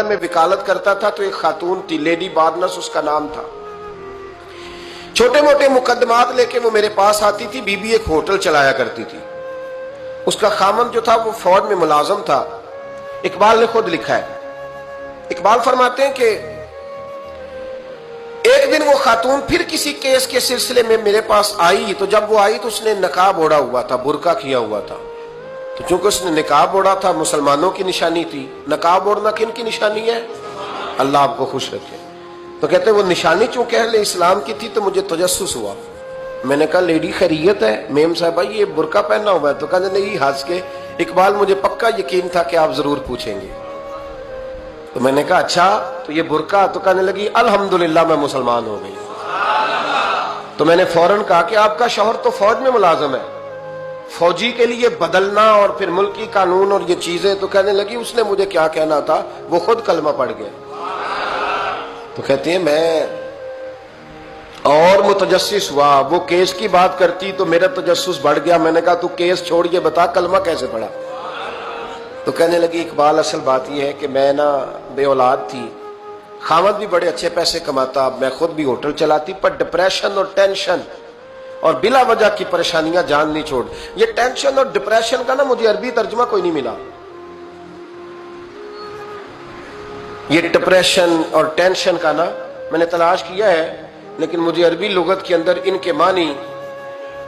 London میں وکالت کرتا تھا تو ایک خاتون تھی، لیڈی بارنس اس کا نام تھا. چھوٹے موٹے مقدمات لے کے وہ میرے پاس آتی تھی. بی بی ایک ہوٹل چلایا کرتی تھی. اس کا خامند جو تھا وہ فوج میں ملازم تھا. اقبال نے خود لکھا ہے. اقبال فرماتے ہیں کہ ایک دن وہ خاتون پھر کسی کیس کے سلسلے میں میرے پاس آئی. تو جب وہ آئی تو اس نے نقاب اوڑھا ہوا تھا، برقع کیا ہوا تھا. تو چونکہ اس نے نقاب اوڑھا تھا، مسلمانوں کی نشانی تھی. نقاب اوڑھنا کن کی نشانی ہے؟ اللہ آپ کو خوش رکھے. تو کہتے ہیں وہ نشانی چونکہ اہل اسلام کی تھی تو مجھے تجسس ہوا. میں نے کہا لیڈی خیریت ہے؟ میم صاحبہ یہ برقع پہنا ہوا ہے. تو کہتے نہیں، ہنس کے اقبال مجھے پکا یقین تھا کہ آپ ضرور پوچھیں گے. تو میں نے کہا اچھا تو یہ برقع؟ تو کہنے لگی الحمدللہ میں مسلمان ہو گئی. تو میں نے فوراً کہا کہ آپ کا شوہر تو فوج میں ملازم ہے، فوجی کے لیے بدلنا اور پھر ملکی قانون اور یہ چیزیں. تو کہنے لگی اس نے مجھے کیا کہنا تھا، وہ خود کلمہ پڑھ گئے. تو کہتے ہیں میں اور متجسس ہوا. وہ کیس کی بات کرتی تو میرا تجسس بڑھ گیا. میں نے کہا تو کیس چھوڑ کے بتا کلمہ کیسے پڑھا. تو کہنے لگی اقبال اصل بات یہ ہے کہ میں نا بے اولاد تھی، خامد بھی بڑے اچھے پیسے کماتا، میں خود بھی ہوٹل چلاتی، پر ڈپریشن اور ٹینشن اور بلا وجہ کی پریشانیاں جان نہیں چھوڑ. یہ ٹینشن اور ڈپریشن کا نا مجھے عربی ترجمہ کوئی نہیں ملا. یہ ڈپریشن اور ٹینشن کا نا میں نے تلاش کیا ہے، لیکن مجھے عربی لغت کے اندر ان کے معنی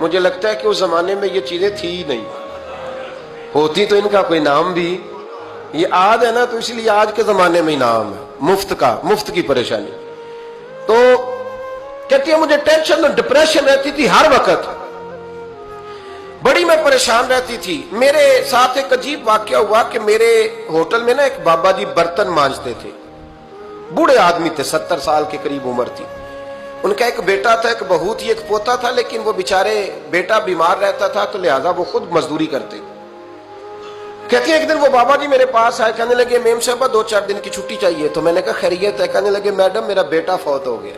مجھے لگتا ہے کہ اس زمانے میں یہ چیزیں تھی ہی نہیں. ہوتی تو ان کا کوئی نام بھی، یہ آج ہے نا تو اس لیے آج کے زمانے میں ہی نام ہے مفت کا، مفت کی پریشانی. تو کہتی ہے مجھے ٹینشن اور ڈپریشن رہتی تھی ہر وقت، بڑی میں پریشان رہتی تھی. میرے ساتھ ایک عجیب واقعہ ہوا کہ میرے ہوٹل میں نا ایک بابا جی برتن مانجتے تھے. بوڑھے آدمی تھے، 70 سال کے قریب عمر تھی. ان کا ایک بیٹا تھا، ایک بہو تھی، ایک پوتا تھا، لیکن وہ بیچارے بیٹا بیمار رہتا تھا تو لہذا وہ خود مزدوری کرتے. کہتی ہے ایک دن وہ بابا جی میرے پاس آئے، کہنے لگے میم صاحبہ 2-4 دن کی چھٹی چاہیے. تو میں نے کہا خیریت ہے؟ کہنے لگے میڈم میرا بیٹا فوت ہو گیا.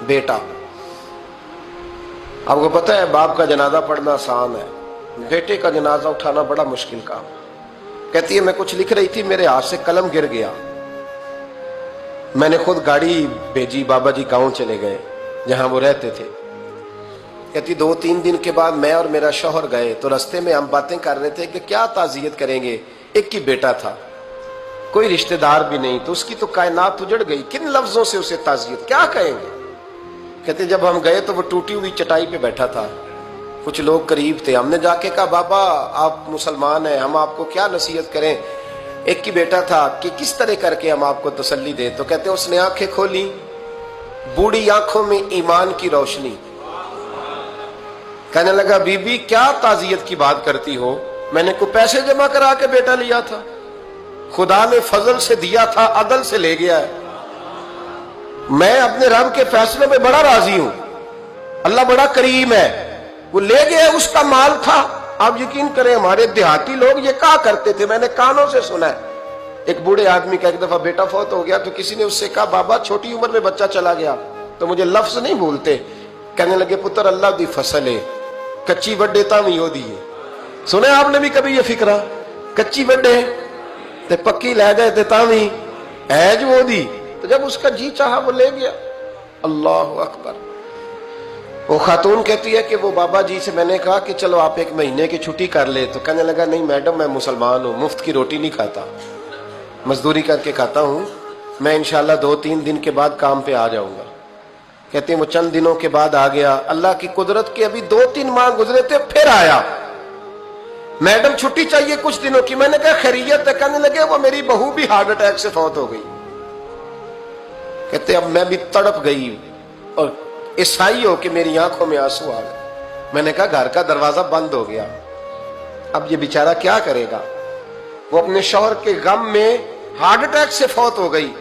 بیٹا، آپ کو پتہ ہے باپ کا جنازہ پڑھنا آسان ہے، بیٹے کا جنازہ اٹھانا بڑا مشکل کام. کہتی ہے میں کچھ لکھ رہی تھی، میرے ہاتھ سے قلم گر گیا. میں نے خود گاڑی بھیجی، بابا جی گاؤں چلے گئے جہاں وہ رہتے تھے. کہتی 2-3 دن کے بعد میں اور میرا شوہر گئے تو رستے میں ہم باتیں کر رہے تھے کہ کیا تعزیت کریں گے. ایک ہی بیٹا تھا، کوئی رشتہ دار بھی نہیں، تو اس کی تو کائنات اجڑ گئی، کن لفظوں سے اسے تعزیت کیا کہیں گے. کہتے جب ہم گئے تو وہ ٹوٹی ہوئی چٹائی پہ بیٹھا تھا، کچھ لوگ قریب تھے. ہم نے جا کے کہا بابا آپ مسلمان ہیں، ہم آپ کو کیا نصیحت کریں، ایک ہی بیٹا تھا، کہ کس طرح کر کے ہم آپ کو تسلی دیں. تو کہتے اس نے آنکھیں کھولی، بوڑھی آنکھوں میں ایمان کی روشنی. کہنے لگا بی بی کیا تعزیت کی بات کرتی ہو، میں نے کوئی پیسے جمع کرا کے بیٹا لیا تھا، خدا نے فضل سے دیا تھا، عدل سے لے گیا ہے. میں اپنے رب کے فیصلے میں بڑا راضی ہوں، اللہ بڑا کریم ہے، وہ لے گیا، اس کا مال تھا. آپ یقین کریں ہمارے دیہاتی لوگ یہ کہا کرتے تھے، میں نے کانوں سے سنا ہے. ایک بوڑھے آدمی کا ایک دفعہ بیٹا فوت ہو گیا تو کسی نے اس سے کہا بابا چھوٹی عمر میں بچہ چلا گیا. تو مجھے لفظ نہیں بھولتے، کہنے لگے پتر اللہ دی فصل ہے، کچی وڈے تاوی ہو دی ہے. سنے آپ نے بھی کبھی یہ فکرہ، کچی وڈے تے پکی لے گئے تے تاوی ہے جو ہو دی. تو جب اس کا جی چاہا وہ لے گیا. اللہ اکبر. وہ خاتون کہتی ہے کہ وہ بابا جی سے میں نے کہا کہ چلو آپ 1 مہینے کی چھٹی کر لے. تو کہنے لگا نہیں میڈم میں مسلمان ہوں، مفت کی روٹی نہیں کھاتا، مزدوری کر کے کھاتا ہوں، میں انشاءاللہ 2-3 دن کے بعد کام پہ آ جاؤں گا. کہتے ہیں وہ چند دنوں کے بعد آ گیا. اللہ کی قدرت کے ابھی 2-3 ماہ گزرے تھے پھر آیا. میڈم چھٹی چاہیے کچھ دنوں کی. میں نے کہا خیریت ہے؟ کہنے لگے وہ میری بہو بھی ہارٹ اٹیک سے فوت ہو گئی. کہتے اب میں بھی تڑپ گئی اور عیسائی ہو کہ میری آنکھوں میں آنسو آ گئے. میں نے کہا گھر کا دروازہ بند ہو گیا، اب یہ بیچارہ کیا کرے گا. وہ اپنے شوہر کے غم میں ہارٹ اٹیک سے فوت ہو گئی.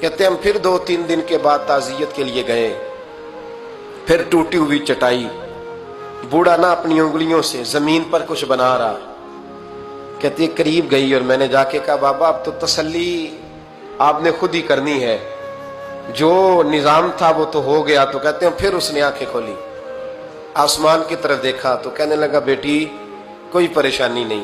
کہتے ہم پھر 2-3 دن کے بعد تعزیت کے لیے گئے. پھر ٹوٹی ہوئی چٹائی، بوڑھا نہ اپنی انگلیوں سے زمین پر کچھ بنا رہا. کہتی قریب گئی اور میں نے جا کے کہا بابا اب تو تسلی آپ نے خود ہی کرنی ہے، جو نظام تھا وہ تو ہو گیا. تو کہتے ہیں پھر اس نے آنکھیں کھولی، آسمان کی طرف دیکھا تو کہنے لگا بیٹی کوئی پریشانی نہیں،